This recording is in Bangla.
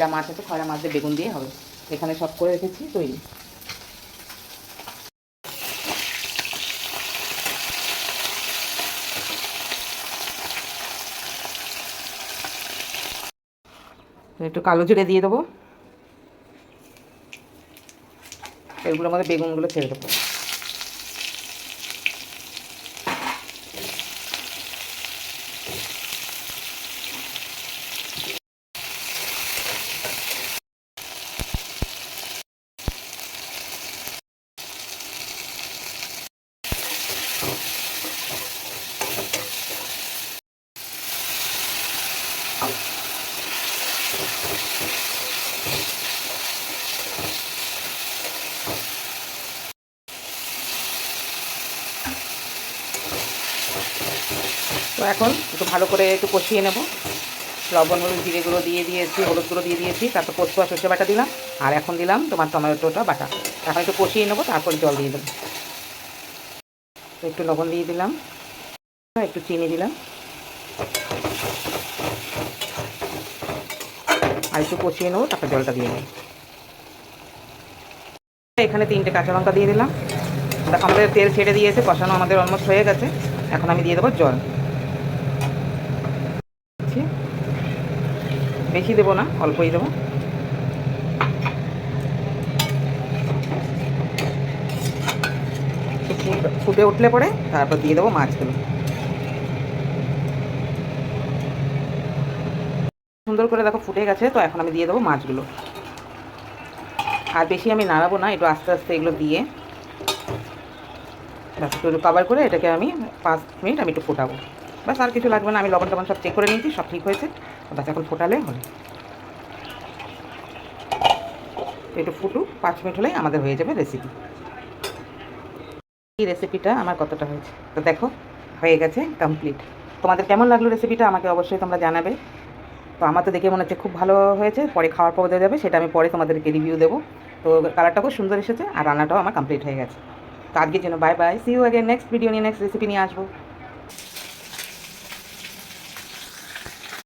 খয়রা মাছ আছে, খয়রা মাছ দিয়ে বেগুন দিয়ে হবে। এখানে সব করে রেখেছি তৈরি। একটু কালো জিরে দিয়ে দেবো, এগুলোর মধ্যে বেগুনগুলো ছেড়ে দেবো। তো এখন একটু ভালো করে একটু কষিয়ে নেব। লবণ হলুদ জিরে গুঁড়ো দিয়ে দিয়েছি, হলুদ গুঁড়ো দিয়ে দিয়েছি, তারপর পোস্ত আর সর্ষে বাটা দিলাম, আর এখন দিলাম তোমার টমেটোটা বাটা। এখন একটু কষিয়ে নেবো, তারপর জল দিয়ে দেবো। তো একটু লবণ দিয়ে দিলাম, একটু চিনি দিলাম, আর একটু কষিয়ে নেবো, তারপর জলটা দিয়ে নেব। এখানে 3টে কাঁচা লঙ্কা দিয়ে দিলাম। আমাদের তেল ছেড়ে দিয়েছে, কষানো আমাদের অলমোস্ট হয়ে গেছে। এখন আমি দিয়ে দেবো জল, বেশি দেবো না, অল্পই দেবো। ফুটে উঠলে পরে তারপর দিয়ে দেবো মাছগুলো। সুন্দর করে দেখো ফুটে গেছে। তো এখন আমি দিয়ে দেবো মাছগুলো। আর বেশি আমি নাড়াবো না, একটু আস্তে আস্তে এগুলো দিয়ে ব্যাস একটু কভার করে এটাকে আমি 5 মিনিট আমি একটু ফোটাবো। ব্যাস আর কিছু লাগবে না, আমি লবণ টবণ সব চেক করে নিয়েছি, সব ঠিক হয়েছে। ব্যাস এখন ফোটালে হলো। একটু ফুটুক, 5 মিনিট হলেই আমাদের হয়ে যাবে রেসিপি। এই রেসিপিটা আমার কতটা হয়েছে তো দেখো, হয়ে গেছে কমপ্লিট। তোমাদের কেমন লাগলো রেসিপিটা আমাকে অবশ্যই তোমরা জানাবে। তো আমার তো দেখে মনে হচ্ছে খুব ভালো হয়েছে, পরে খাওয়ার পর দেওয়া যাবে, সেটা আমি পরে তোমাদেরকে রিভিউ দেবো। তো কালারটা খুব সুন্দর এসেছে, আর রান্নাটাও আমার কমপ্লিট হয়ে গেছে। তো আজকের জন্য bye bye, see you again next video নিয়ে, নেক্সট রেসিপি নিয়ে আসবো।